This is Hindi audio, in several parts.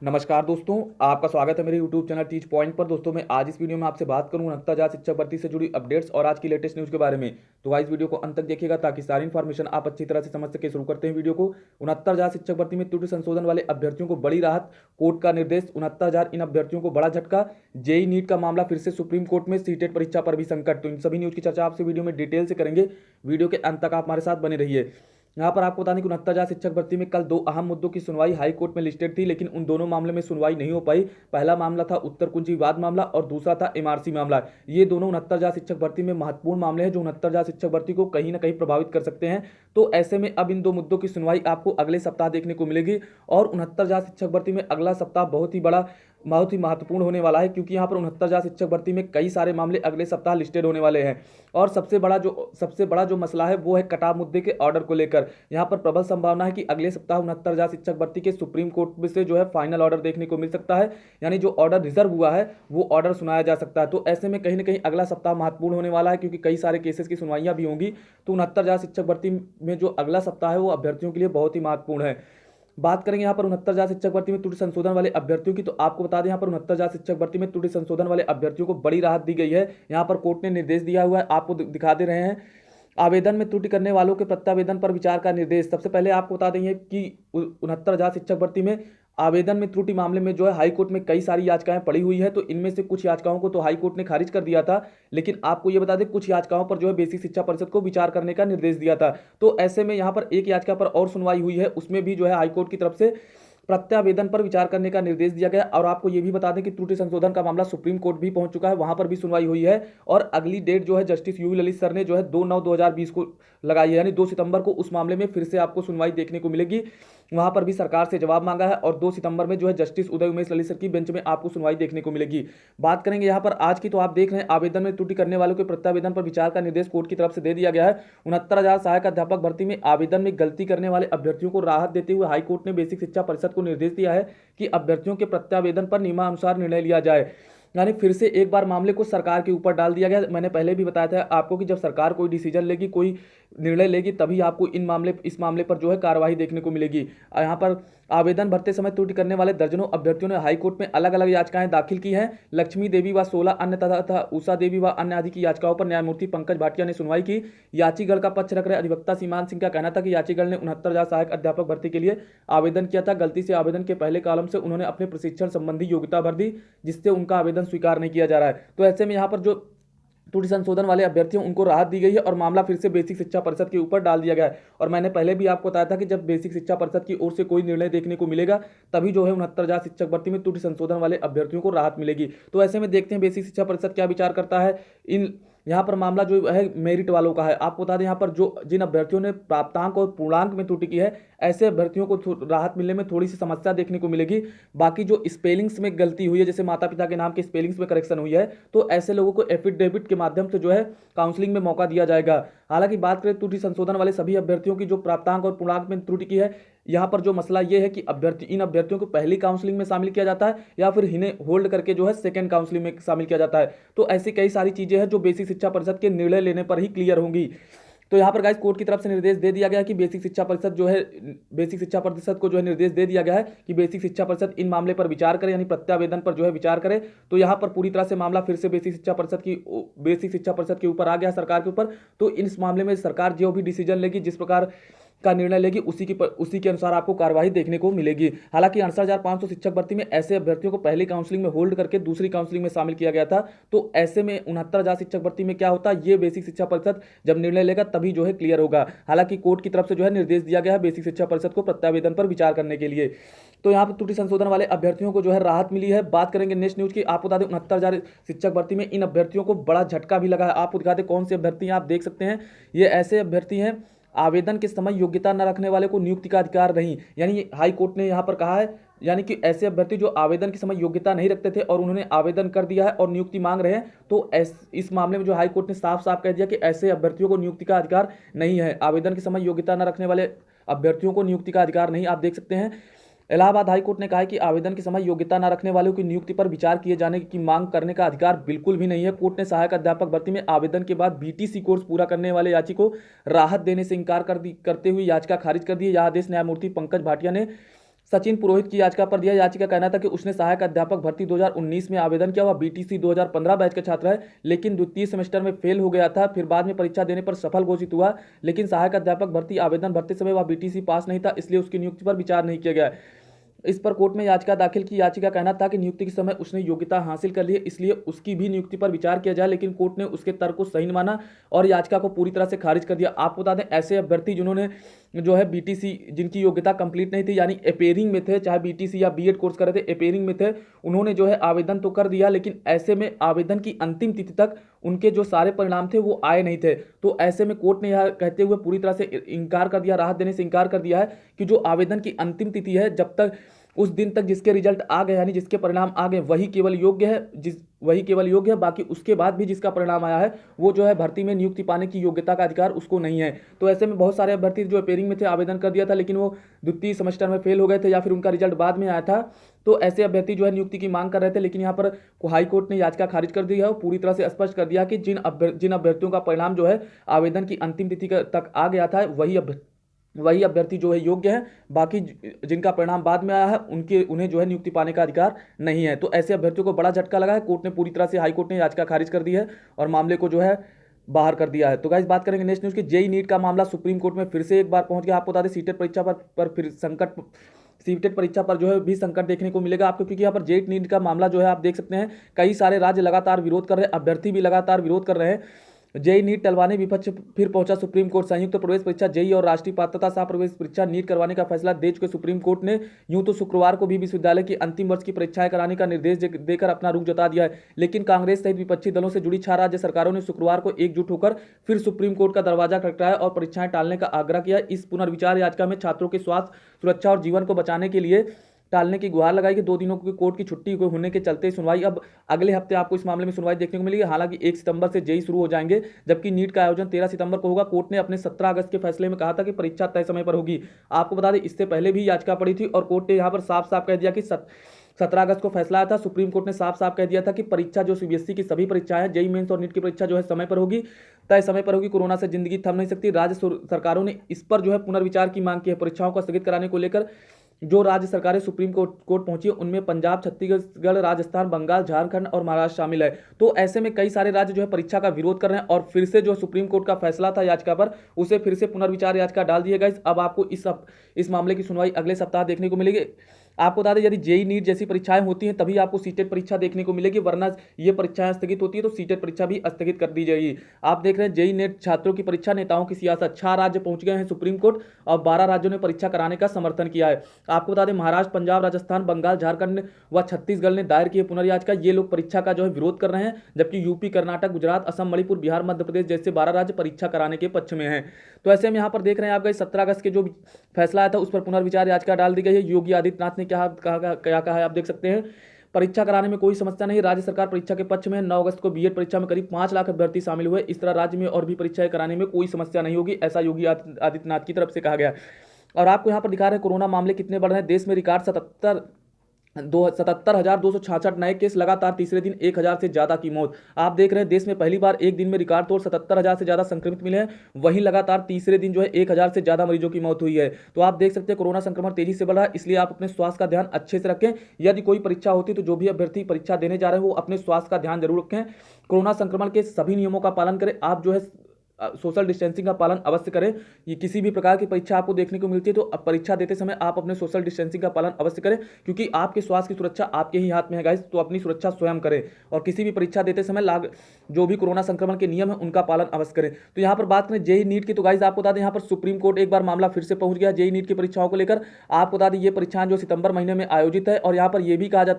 नमस्कार दोस्तों, आपका स्वागत है मेरे यूट्यूब चैनल टीच पॉइंट पर। दोस्तों मैं आज इस वीडियो में आपसे बात करूंगा 69,000 शिक्षक भर्ती से जुड़ी अपडेट्स और आज की लेटेस्ट न्यूज़ के बारे में। तो गाइस वीडियो को अंत तक देखिएगा ताकि सारी इन्फॉर्मेशन आप अच्छी तरह से समझ सके। शुरू करते हैं वीडियो को। 69,000 शिक्षक भर्ती में त्रुटि संशोधन वाले अभ्यर्थियों को बड़ी राहत, कोर्ट का निर्देश। 69,000 इन अभ्यर्थियों को बड़ा झटका। जेई नीट का मामला फिर से सुप्रीम कोर्ट में, सीटेट परीक्षा पर भी संकट। तो इन सभी न्यूज़ की चर्चा आपसे वीडियो में डिटेल से करेंगे। वीडियो के अंत तक आप हमारे साथ बने रहिए। यहाँ पर आपको बता दें कि 69,000 शिक्षक भर्ती में कल दो अहम मुद्दों की सुनवाई हाई कोर्ट में लिस्टेड थी, लेकिन उन दोनों मामले में सुनवाई नहीं हो पाई। पहला मामला था उत्तर कुंज विवाद मामला और दूसरा था एमआरसी मामला। ये दोनों 69,000 शिक्षक भर्ती में महत्वपूर्ण मामले हैं जो 69,000 शिक्षक भर्ती को कहीं ना कहीं प्रभावित कर सकते हैं। तो ऐसे में अब इन दो मुद्दों की सुनवाई आपको अगले सप्ताह देखने को मिलेगी और 69,000 शिक्षक भर्ती में अगला सप्ताह बहुत ही महत्वपूर्ण होने वाला है, क्योंकि यहाँ पर 69,000 शिक्षक भर्ती में कई सारे मामले अगले सप्ताह लिस्टेड होने वाले हैं। और सबसे बड़ा जो मसला है वो है कटाव मुद्दे के ऑर्डर को लेकर। यहाँ पर प्रबल संभावना है कि अगले सप्ताह 69,000 शिक्षक भर्ती के सुप्रीम कोर्ट में से जो है फाइनल ऑर्डर देखने को मिल सकता है, यानी जो ऑर्डर रिजर्व हुआ है वो ऑर्डर सुनाया जा सकता है। तो ऐसे में कहीं ना कहीं अगला सप्ताह महत्वपूर्ण होने वाला है, क्योंकि कई सारे केसेस की सुनवाइयां भी होंगी। तो 69,000 शिक्षक भर्ती में जो अगला सप्ताह है वो अभ्यर्थियों के लिए बहुत ही महत्वपूर्ण है। बात करेंगे यहाँ पर 69,000 शिक्षक भर्ती में त्रुटि संशोधन वाले अभ्यर्थियों की, तो आपको बता दें यहाँ पर 69,000 शिक्षक भर्ती में त्रुटि संशोधन वाले अभ्यर्थियों को बड़ी राहत दी गई है। यहाँ पर कोर्ट ने निर्देश दिया हुआ है, आपको दिखा दे रहे हैं। आवेदन में त्रुटि करने वालों के प्रत्यावेदन पर विचार का निर्देश। सबसे पहले आपको बता देंगे कि 69,000 शिक्षक भर्ती में आवेदन में त्रुटि मामले में जो है हाई कोर्ट में कई सारी याचिकाएं पड़ी हुई है। तो इनमें से कुछ याचिकाओं को तो हाई कोर्ट ने खारिज कर दिया था, लेकिन आपको ये बता दें कुछ याचिकाओं पर जो है बेसिक शिक्षा परिषद को विचार करने का निर्देश दिया था। तो ऐसे में यहाँ पर एक याचिका पर और सुनवाई हुई है, उसमें भी जो है हाई कोर्ट की तरफ से प्रत्यावेदन पर विचार करने का निर्देश दिया गया। और आपको यह भी बता दें कि त्रुटि संशोधन का मामला सुप्रीम कोर्ट भी पहुंच चुका है, वहां पर भी सुनवाई हुई है। और अगली डेट जो है जस्टिस यूयू ललित सर ने जो है 2/9/2020 को लगाई है, यानी 2 सितंबर को उस मामले में फिर से आपको सुनवाई देखने को मिलेगी। वहां पर भी सरकार से जवाब मांगा है और 2 सितंबर में जो है जस्टिस उदय उमेश ललित सर की बेंच में आपको सुनवाई देखने को मिलेगी। बात करेंगे यहाँ पर आज की, तो आप देख रहे हैं आवेदन में त्रुटि करने वालों के प्रत्यावेदन पर विचार का निर्देश कोर्ट की तरफ से दे दिया गया है। 69,000 सहायक अध्यापक भर्ती में आवेदन में गलती करने वाले अभ्यर्थियों को राहत देते हुए हाईकोर्ट ने बेसिक शिक्षा परिषद को निर्देश दिया है कि अभ्यर्थियों के प्रत्यावेदन पर नियमानुसार निर्णय लिया जाए। यानी फिर से एक बार मामले को सरकार के ऊपर डाल दिया गया। मैंने पहले भी बताया था आपको कि जब सरकार कोई डिसीजन लेगी, कोई निर्णय लेगी, तभी आपको इस मामले पर जो है कार्यवाही देखने को मिलेगी। यहाँ पर आवेदन भरते समय त्रुटि करने वाले दर्जनों अभ्यर्थियों ने हाईकोर्ट में अलग अलग याचिकाएं दाखिल की हैं। लक्ष्मी देवी व 16 अन्य तथा उषा देवी व अन्य आदि की याचिकाओं पर न्यायमूर्ति पंकज भाटिया ने सुनवाई की। याचिगढ़ का पक्ष रख रहे अधिवक्ता सीमान सिंह का कहना था कि याचिगढ़ ने 69,000 सहायक अध्यापक भर्ती के लिए आवेदन किया था। गलती से आवेदन के पहले कॉलम से उन्होंने अपने प्रशिक्षण संबंधी योग्यता भर दी, जिससे उनका आवेदन स्वीकार नहीं किया जा रहा है। तो ऐसे में यहाँ पर जो त्रुटि संशोधन वाले अभ्यर्थियों उनको राहत दी गई है और मामला फिर से बेसिक शिक्षा परिषद के ऊपर डाल दिया गया है। और मैंने पहले भी आपको बताया था कि जब बेसिक शिक्षा परिषद की ओर से कोई निर्णय देखने को मिलेगा, तभी जो है 69,000 शिक्षक भर्ती में त्रुटि संशोधन वाले अभ्यर्थियों को राहत मिलेगी। तो ऐसे में देखते हैं बेसिक शिक्षा परिषद क्या विचार करता है। इन यहाँ पर मामला जो है मेरिट वालों का है। आपको बता दें यहाँ पर जो जिन अभ्यर्थियों ने प्राप्तांक और पूर्णांक में त्रुटि की है, ऐसे अभ्यर्थियों को राहत मिलने में थोड़ी सी समस्या देखने को मिलेगी। बाकी जो स्पेलिंग्स में गलती हुई है, जैसे माता पिता के नाम के स्पेलिंग्स में करेक्शन हुई है, तो ऐसे लोगों को एफिडेविट के माध्यम से जो है काउंसलिंग में मौका दिया जाएगा। हालांकि बात करें त्रुटि संशोधन वाले सभी अभ्यर्थियों की जो प्राप्तांक और पूर्णांक में त्रुटि की है, यहाँ पर जो मसला ये है कि इन अभ्यर्थियों को पहली काउंसलिंग में शामिल किया जाता है या फिर इन्हें होल्ड करके जो है सेकंड काउंसलिंग में शामिल किया जाता है। तो ऐसी कई सारी चीजें हैं जो बेसिक शिक्षा परिषद के निर्णय लेने पर ही क्लियर होंगी। तो यहाँ पर गाइस कोर्ट की तरफ से निर्देश दे दिया गया है कि बेसिक शिक्षा परिषद को जो है निर्देश दे दिया गया है कि बेसिक शिक्षा परिषद इन मामले पर विचार करे, यानी प्रत्यावेदन पर जो है विचार करे। तो यहाँ पर पूरी तरह से मामला फिर से बेसिक शिक्षा परिषद के ऊपर आ गया, सरकार के ऊपर। तो इस मामले में सरकार जो भी डिसीजन लेगी, जिस प्रकार का निर्णय लेगी, उसी के अनुसार आपको कार्यवाही देखने को मिलेगी। हालांकि 68,500 शिक्षक भर्ती में ऐसे अभ्यर्थियों को पहली काउंसलिंग में होल्ड करके दूसरी काउंसलिंग में शामिल किया गया था। तो ऐसे में 69,000 शिक्षक भर्ती में क्या होता है, ये बेसिक शिक्षा परिषद जब निर्णय लेगा तभी जो है क्लियर होगा। हालांकि कोर्ट की तरफ से जो है निर्देश दिया गया है बेसिक शिक्षा परिषद को प्रत्यावेदन पर विचार करने के लिए। तो यहाँ पर त्रुटि संशोधन वाले अभ्यर्थियों को जो है राहत मिली है। बात करेंगे नेक्स्ट न्यूज की। आपको बता दें 69,000 शिक्षक भर्ती में इन अभ्यर्थियों को बड़ा झटका भी लगा है। आपको दिखा दें कौन से अभ्यर्थी हैं, आप देख सकते हैं। ये ऐसे अभ्यर्थी हैं आवेदन के समय योग्यता न रखने वाले को नियुक्ति का अधिकार नहीं, यानी हाई कोर्ट ने यहाँ पर कहा है, यानी कि ऐसे अभ्यर्थी जो आवेदन के समय योग्यता नहीं रखते थे और उन्होंने आवेदन कर दिया है और नियुक्ति मांग रहे हैं, तो इस मामले में जो हाई कोर्ट ने साफ साफ कह दिया कि ऐसे अभ्यर्थियों को नियुक्ति का अधिकार नहीं है। आवेदन के समय योग्यता न रखने वाले अभ्यर्थियों को नियुक्ति का अधिकार नहीं, आप देख सकते हैं। इलाहाबाद हाईकोर्ट ने कहा है कि आवेदन के समय योग्यता न रखने वालों की नियुक्ति पर विचार किए जाने की मांग करने का अधिकार बिल्कुल भी नहीं है। कोर्ट ने सहायक अध्यापक भर्ती में आवेदन के बाद बीटीसी कोर्स पूरा करने वाले याची को राहत देने से इनकार करते हुए याचिका खारिज कर दी। यह आदेश न्यायमूर्ति पंकज भाटिया ने सचिन पुरोहित की याचिका पर दिया। याचिका का कहना था कि उसने सहायक अध्यापक भर्ती 2019 में आवेदन किया। वह बीटीसी 2015 बैच का छात्र है, लेकिन द्वितीय सेमेस्टर में फेल हो गया था। फिर बाद में परीक्षा देने पर सफल घोषित हुआ, लेकिन सहायक अध्यापक भर्ती आवेदन भरते समय वह बीटीसी पास नहीं था, इसलिए उसकी नियुक्ति पर विचार नहीं किया गया। इस पर कोर्ट में याचिका दाखिल की। याचिका कहना था कि नियुक्ति के समय उसने योग्यता हासिल कर ली है, इसलिए उसकी भी नियुक्ति पर विचार किया जाए, लेकिन कोर्ट ने उसके तर्क को सही नहीं माना और याचिका को पूरी तरह से खारिज कर दिया। आपको बता दें, ऐसे अभ्यर्थी जिन्होंने जो है बीटीसी, जिनकी योग्यता कंप्लीट नहीं थी, यानी अपेयरिंग में थे, चाहे बीटीसी या बीएड कोर्स कर रहे थे, अपेयरिंग में थे, उन्होंने जो है आवेदन तो कर दिया, लेकिन ऐसे में आवेदन की अंतिम तिथि तक उनके जो सारे परिणाम थे वो आए नहीं थे। तो ऐसे में कोर्ट ने यह कहते हुए पूरी तरह से इनकार कर दिया, राहत देने से इनकार कर दिया है कि जो आवेदन की अंतिम तिथि है, जब तक उस दिन तक जिसके रिजल्ट आ गए, यानी जिसके परिणाम आ गए, वही केवल योग्य है, वही केवल योग्य है। बाकी उसके बाद भी जिसका परिणाम आया है वो जो है भर्ती में नियुक्ति पाने की योग्यता का अधिकार उसको नहीं है। तो ऐसे में बहुत सारे अभ्यर्थी जो अपेयरिंग में थे आवेदन कर दिया था, लेकिन वो द्वितीय सेमेस्टर में फेल हो गए थे या फिर उनका रिजल्ट बाद में आया था। तो ऐसे अभ्यर्थी जो है नियुक्ति की मांग कर रहे थे, लेकिन यहाँ पर हाई कोर्ट ने याचिका खारिज कर दी है और पूरी तरह से स्पष्ट कर दिया कि जिन अभ्यर्थियों का परिणाम जो है आवेदन की अंतिम तिथि तक आ गया था, वही अभ्यर्थी जो है योग्य है। बाकी जिनका परिणाम बाद में आया है उन्हें जो है नियुक्ति पाने का अधिकार नहीं है। तो ऐसे अभ्यर्थियों को बड़ा झटका लगा है। कोर्ट ने पूरी तरह से, हाई कोर्ट ने याचिका खारिज कर दी है और मामले को जो है बाहर कर दिया है। तो गाइस बात करेंगे नेक्स्ट न्यूज़ की। जेई नीट का मामला सुप्रीम कोर्ट में फिर से एक बार पहुंच गया। आपको बता दें, सीटेट परीक्षा पर फिर संकट, सीटेट परीक्षा पर जो है भी संकट देखने को मिलेगा आपको, क्योंकि यहाँ पर जेई नीट का मामला जो है आप देख सकते हैं, कई सारे राज्य लगातार विरोध कर रहे हैं, अभ्यर्थी भी लगातार विरोध कर रहे हैं। जेई नीट टलवाने विपक्ष फिर पहुंचा सुप्रीम कोर्ट। संयुक्त प्रवेश परीक्षा जेई और राष्ट्रीय पात्रता सह प्रवेश परीक्षा नीट करवाने का फैसला दे चुके सुप्रीम कोर्ट ने यूं तो शुक्रवार को भी विश्वविद्यालय की अंतिम वर्ष की परीक्षाएं कराने का निर्देश देकर अपना रुख जता दिया है, लेकिन कांग्रेस सहित विपक्षी दलों से जुड़ी 6 राज्य सरकारों ने शुक्रवार को एकजुट होकर फिर सुप्रीम कोर्ट का दरवाजा खटखटाया और परीक्षाएं टालने का आग्रह किया। इस पुनर्विचार याचिका में छात्रों के स्वास्थ्य, सुरक्षा और जीवन को बचाने के लिए टालने की गुहार लगाई कि 2 दिनों की कोर्ट की छुट्टी होने के चलते सुनवाई अब अगले हफ्ते आपको इस मामले में सुनवाई देखने को मिलेगी। हालांकि 1 सितंबर से जेई शुरू हो जाएंगे, जबकि नीट का आयोजन 13 सितंबर को होगा। कोर्ट ने अपने 17 अगस्त के फैसले में कहा था कि परीक्षा तय समय पर होगी। आपको बता दें, इससे पहले भी याचिका पड़ी थी और कोर्ट ने यहाँ पर साफ साफ कह दिया कि 17 अगस्त को फैसला आया था। सुप्रीम कोर्ट ने साफ साफ कह दिया था कि परीक्षा जो सीबीएसई की सभी परीक्षाएं हैं, जेई मेंस और नीट की परीक्षा जो है समय पर होगी, तय समय पर होगी। कोरोना से जिंदगी थम नहीं सकती। राज्य सरकारों ने इस पर जो है पुनर्विचार की मांग की है। परीक्षाओं को स्थगित कराने को लेकर जो राज्य सरकारें सुप्रीम कोर्ट पहुंची है, उनमें पंजाब, छत्तीसगढ़, राजस्थान, बंगाल, झारखंड और महाराष्ट्र शामिल है। तो ऐसे में कई सारे राज्य जो है परीक्षा का विरोध कर रहे हैं और फिर से जो सुप्रीम कोर्ट का फैसला था याचिका पर, उसे फिर से पुनर्विचार याचिका डाल दिया गया। अब आपको इस मामले की सुनवाई अगले सप्ताह देखने को मिलेगी। आपको बता दें, यदि जेई नीट जैसी परीक्षाएं होती हैं तभी आपको सीटेट परीक्षा देखने को मिलेगी, वरना ये परीक्षाएं स्थगित होती है तो सीटेट परीक्षा भी स्थगित कर दी जाएगी। आप देख रहे हैं जेई नीट छात्रों की परीक्षा, नेताओं की सियासत। 6 राज्य पहुंच गए हैं सुप्रीम कोर्ट और 12 राज्यों ने परीक्षा कराने का समर्थन किया है। आपको बता दें, महाराष्ट्र, पंजाब, राजस्थान, बंगाल, झारखंड व छत्तीसगढ़ ने दायर की पुनर्याचिका। ये लोग परीक्षा का जो है विरोध कर रहे हैं, जबकि यूपी, कर्नाटक, गुजरात, असम, मणिपुर, बिहार, मध्य प्रदेश जैसे 12 राज्य परीक्षा कराने के पक्ष में हैं। तो ऐसे में यहाँ पर देख रहे हैं आप, 17 अगस्त के जो फैसला आया था उस पर पुनर्विचार याचिका डाल दी गई है। योगी आदित्यनाथ ने क्या कहा है आप देख सकते हैं। परीक्षा कराने में कोई समस्या नहीं, राज्य सरकार परीक्षा के पक्ष में। 9 अगस्त को बीएड परीक्षा में करीब 5 लाख अभ्यर्थी शामिल हुए। इस तरह राज्य में और भी परीक्षाएं कराने में कोई समस्या नहीं होगी, ऐसा योगी आदित्यनाथ की तरफ से कहा गया। और आपको यहाँ पर दिखा रहे हैं कोरोना मामले कितने बढ़ रहे हैं। देश में रिकॉर्ड 77,266 नए केस, लगातार तीसरे दिन 1,000 से ज्यादा की मौत। आप देख रहे हैं, देश में पहली बार एक दिन में रिकॉर्ड तोड़ 77,000 से ज्यादा संक्रमित मिले हैं, वहीं लगातार तीसरे दिन जो है 1,000 से ज्यादा मरीजों की मौत हुई है। तो आप देख सकते हैं कोरोना संक्रमण तेजी से बढ़ रहा है, इसलिए आप अपने स्वास्थ्य का ध्यान अच्छे से रखें। यदि कोई परीक्षा होती तो जो भी अभ्यर्थी परीक्षा देने जा रहे हैं वो अपने स्वास्थ्य का ध्यान जरूर रखें। कोरोना संक्रमण के सभी नियमों का पालन करें। आप जो है सोशल डिस्टेंसिंग का पालन अवश्य करें। ये किसी भी प्रकार की परीक्षा आपको देखने को मिलती है तो अब परीक्षा देते समय आप अपने सोशल डिस्टेंसिंग का पालन अवश्य करें, क्योंकि आपके स्वास्थ्य की सुरक्षा आपके ही हाथ में है गाइस। तो अपनी सुरक्षा स्वयं करें और किसी भी परीक्षा देते समय जो भी कोरोना संक्रमण के नियम है उनका पालन अवश्य करें। तो यहाँ पर बात करें जेई नीट की, तो गाइस आपको बता दें यहाँ पर सुप्रीम कोर्ट एक बार मामला फिर से पहुंच गया जेई नीट की परीक्षाओं को लेकर। आपको बता दें ये परीक्षाएं जो सितंबर महीने में आयोजित है और यहाँ पर यह भी कहा जा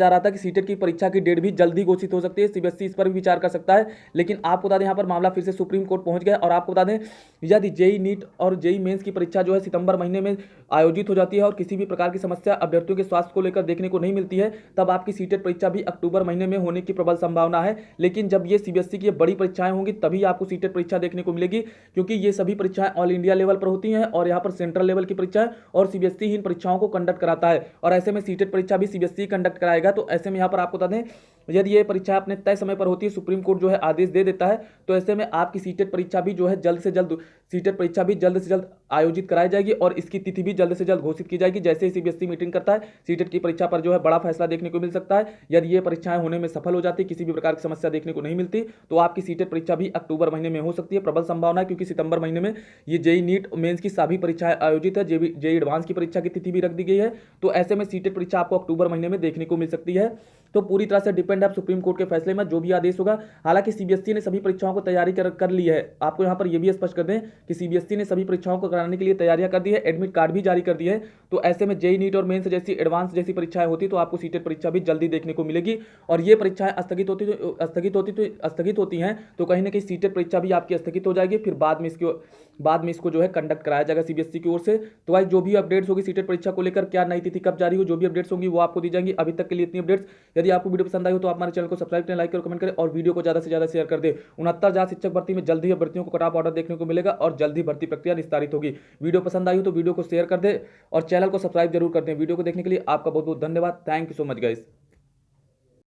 रहा था कि सीटेट की परीक्षा की डेट भी जल्दी घोषित हो सकती है, सीबीएसई इस पर भी विचार कर सकता है। लेकिन आपको बता दें यहाँ पर मामला फिर से सुप्रीम कोर्ट पहुंच गया। और आपको बता दें, यदि जेई नीट और जेई मेंस की परीक्षा जो है सितंबर महीने में आयोजित हो जाती है और किसी भी प्रकार की समस्या अभ्यर्थियों के स्वास्थ्य को लेकर देखने को नहीं मिलती है, तब आपकी सीटेट परीक्षा भी अक्टूबर महीने में होने की प्रबल संभावना है। लेकिन जब ये सीबीएसई की बड़ी परीक्षाएं होंगी तभी आपको सीटेट परीक्षा देखने को मिलेगी, क्योंकि ये सभी परीक्षाएं ऑल इंडिया लेवल पर होती हैं और यहाँ पर सेंट्रल लेवल की परीक्षाएं और सीबीएसई इन परीक्षाओं को कंडक्ट कराता है और ऐसे में सीटेट परीक्षा भी सीबीएसई कंडक्ट कराएगा। तो ऐसे में यहाँ पर आपको बता दें, यदि ये परीक्षा अपने तय समय पर होती है, सुप्रीम कोर्ट जो है आदेश दे देता है, तो ऐसे में आपकी सीटेट परीक्षा भी जो है जल्द से जल्द आयोजित कराई जाएगी और इसकी तिथि भी जल्द से जल्द घोषित की जाएगी। जैसे ही सीबीएसई मीटिंग करता है, सीटेट की परीक्षा पर जो है बड़ा फैसला देखने को मिल सकता है। यदि ये परीक्षाएं होने में सफल हो जाती, किसी भी प्रकार की समस्या देखने को नहीं मिलती, तो आपकी सीटेट परीक्षा भी अक्टूबर महीने में हो सकती है। प्रबल संभावना है, क्योंकि सितंबर महीने में ये जेई नीट मेंस की सभी परीक्षाएं आयोजित है। जेई एडवांस की परीक्षा की तिथि भी रख दी गई है। तो ऐसे में सीटेट परीक्षा आपको अक्टूबर महीने में देखने को मिल सकती है। तो पूरी तरह से डिपेंड है सुप्रीम कोर्ट के फैसले में, जो भी आदेश होगा। हालांकि सीबीएसई ने सभी परीक्षाओं को तैयारी कर ली है। आपको यहां पर यह भी स्पष्ट कर दें कि सीबीएसई ने सभी परीक्षाओं को कराने के लिए तैयारियां कर दी है, एडमिट कार्ड भी जारी कर दिए है। तो ऐसे में जेई नीट और मेंस जैसी एडवांस जैसी परीक्षाएं होती तो आपको सीटेट परीक्षा भी जल्दी देखने को मिलेगी। और ये परीक्षाएं स्थगित होती हैं तो कहीं ना कहीं सीटेट परीक्षा भी आपकी स्थगित हो जाएगी। फिर बाद में इसको जो है कंडक्ट कराया जाएगा सीबीएसई की ओर से। तो भाई जो भी अपडेट्स होगी सीटेट परीक्षा को लेकर, क्या नई तिथि कब जारी हो, जो भी अपडेट्स होंगी वो आपको दी जाएंगी। अभी तक के लिए इतनी अपडेट्स। यदि आपको वीडियो पसंद आई हो तो आप हमारे चैनल को सब्सक्राइब करें, लाइक करें, कमेंट करें और वीडियो को ज्यादा से ज्यादा शेयर कर दें। 69,000 शिक्षक भर्ती में जल्द ही अभ्यर्थियों को कट ऑफ ऑर्डर देखने को मिलेगा और जल्द ही भर्ती प्रक्रिया निस्तारित होगी। वीडियो पसंद आई हो तो वीडियो को शेयर कर दें और चैनल को सब्सक्राइब जरूर कर दें। वीडियो को देखने के लिए आपका बहुत बहुत धन्यवाद। Thank you so much guys.